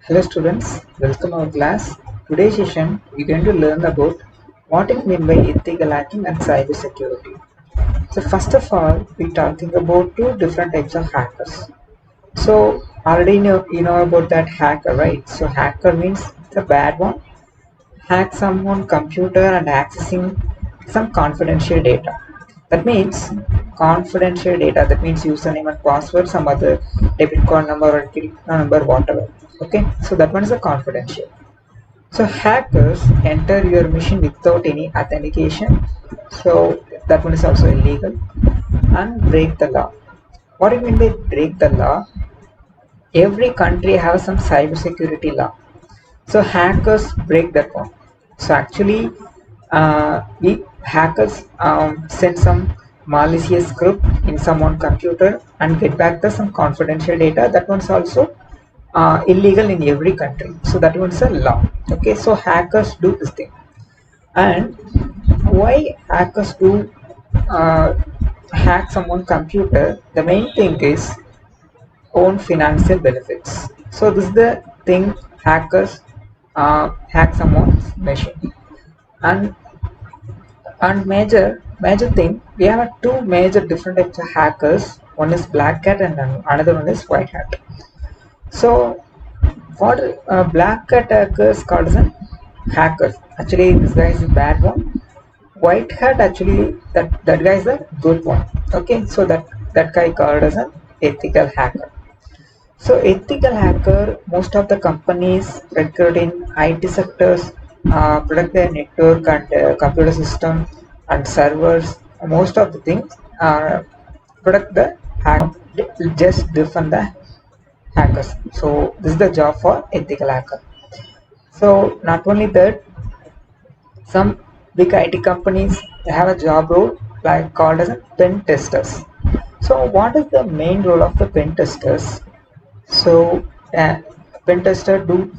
Hello students, welcome our class. Today's session we're going to learn about what it means by ethical hacking and cyber security. So first of all, we're talking about two different types of hackers. So already you know about that hacker, right? So hacker means the bad one, hack someone's computer and accessing some confidential data. That means confidential data. That means username and password, some other debit card number or credit card number, whatever. Okay, so that one is a confidential. So hackers enter your machine without any authentication. So that one is also illegal and break the law. What do you mean by break the law? Every country has some cyber security law. So hackers break that one. So actually, we hackers send some malicious script in someone computer and get back the some confidential data. That one's also illegal in every country. So that one's a law. Okay, so hackers do this thing. And why hackers do uh, hack someone computer? The main thing is own financial benefits. So this is the thing hackers hack someone's machine. And major thing we have two major different types of hackers. One is black hat and another one is white hat. So what black hat hackers called as a hackers. Actually this guy is a bad one. White hat actually that guy is a good one. Okay, so that guy called as an ethical hacker. So ethical hacker, most of the companies recruit in IT sectors, protect their network and computer system and servers. Most of the things protect the hack, just defend the hackers. So this is the job for ethical hacker. So not only that, some big IT companies they have a job role like called as a pen testers. So what is the main role of the pen testers? So pen tester do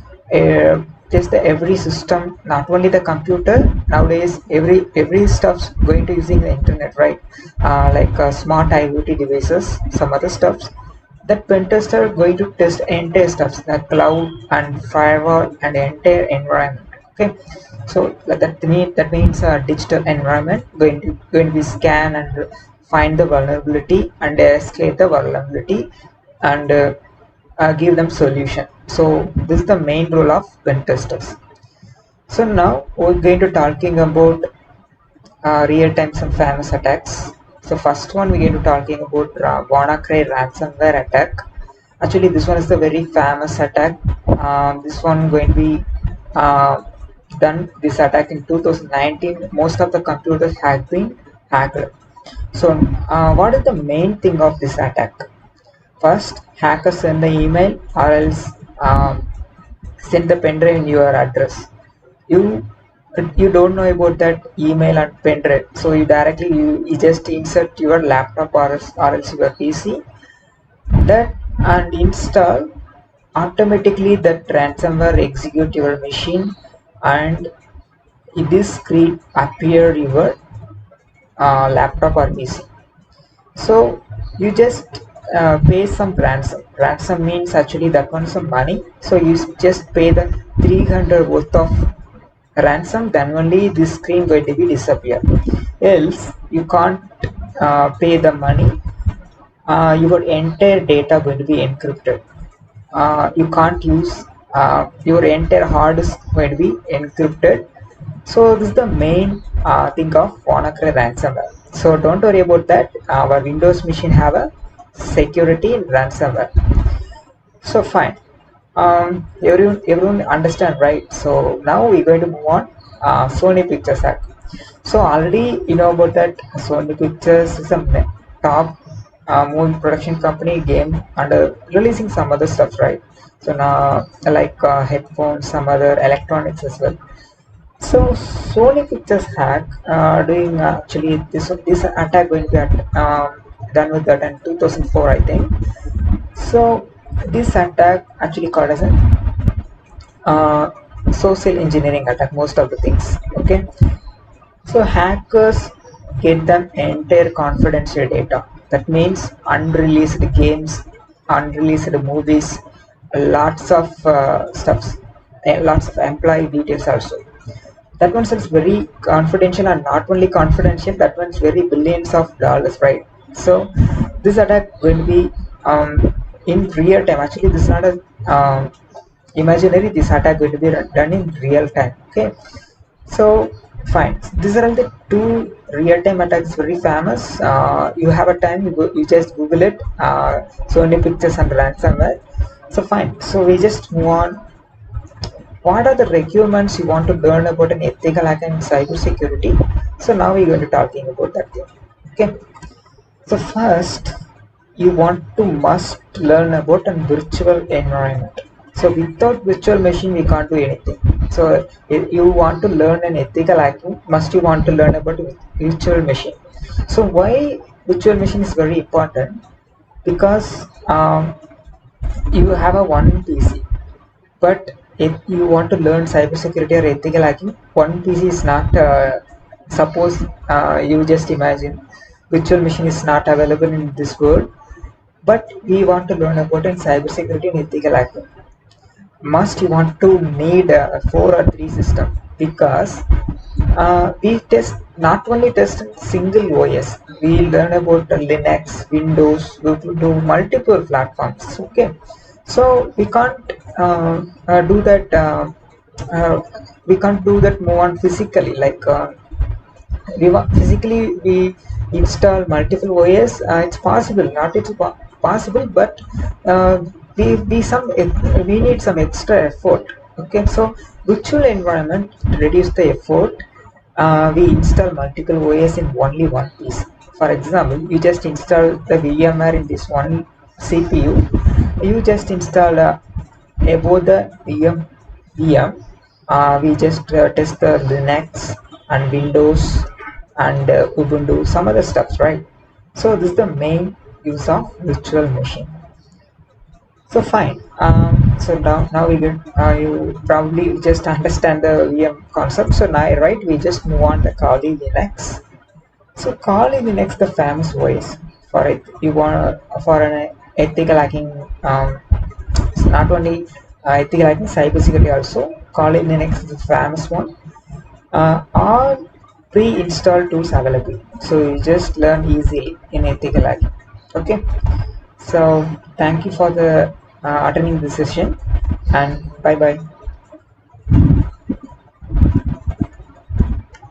test every system, not only the computer. Nowadays, every stuff's going to using the internet, right? Like smart IoT devices, some other stuffs. That pen tester going to test entire stuffs, the cloud and firewall and entire environment. Okay, so that means digital environment going to be scan and find the vulnerability and escalate the vulnerability and give them solution. So this is the main role of pen testers. So now we're going to talking about real-time some famous attacks. So first one we're going to talking about WannaCry ransomware attack. Actually this one is the very famous attack. This one going to be done this attack in 2019. Most of the computers have been hacked. So what is the main thing of this attack? First, hackers send the email or else send the pen drive in your address. You you don't know about that email and pen drive, so you just insert your laptop or else your PC that and install automatically that ransomware execute your machine and this script appear your laptop or PC. So you just pay some ransom. Ransom means actually that one some money. So you just pay the 300 worth of ransom, then only this screen going to be disappear. Else you can't pay the money. Your entire data going to be encrypted. You can't use your entire hard disk going to be encrypted. So this is the main thing of WannaCry ransomware. So don't worry about that. Our Windows machine have a security in ransomware. So fine. Everyone understand, right? So now we're going to move on. Sony Pictures hack. So already you know about that. Sony Pictures is a top movie production company, game, and releasing some other stuff, right? So now like headphones, some other electronics as well. So Sony Pictures hack doing actually this attack going to be done with that in 2004, I think. So this attack actually called as a uh, social engineering attack. Most of the things, okay. So hackers get them entire confidential data. That means unreleased games, unreleased movies, lots of stuffs, lots of employee details also. That one is very confidential, and not only confidential, that one's very billions of dollars, right? So this attack will be um, in real time. Actually, this is not a imaginary. This attack will be done in real time. Okay, so fine. These are all the two real-time attacks, very famous. You have a time, you just Google it. Sony Pictures and ransomware. So fine. So we just move on. What are the requirements you want to learn about an ethical hack and cybersecurity? So now we're going to talking about that thing. Okay. So first, you want to must learn about a virtual environment. So without virtual machine, we can't do anything. So if you want to learn an ethical hacking, must you want to learn about virtual machine. So why virtual machine is very important? Because you have a one PC, but if you want to learn cybersecurity or ethical hacking, one PC is not. Suppose you just imagine virtual machine is not available in this world, but we want to learn about in cybersecurity and ethical hacking. Must you want to need a 4 or 3 system, because we test not only test single OS, we learn about Linux, Windows, we will do multiple platforms. Okay, so we can't do that. Uh, we can't do that more on physically, like physically we install multiple OS. It's possible, not it's possible, but uh, we need some extra effort. Okay, so virtual environment reduce the effort. We install multiple OS in only one piece. For example, you just install the VMware in this one CPU. You just install above the VM. We just test the Linux and Windows and Ubuntu, some other stuff, right? So this is the main use of virtual machine. So fine. So now we get you probably just understand the VM concept. So now, right, we just move on the Kali Linux. So Kali Linux, the famous voice for it. You want for an ethical hacking. It's not only ethical hacking, cybersecurity also. Kali Linux is the famous one. All pre-installed tools available, so you just learn easily in ethical hacking. Okay, so thank you for the attending this session, and bye bye.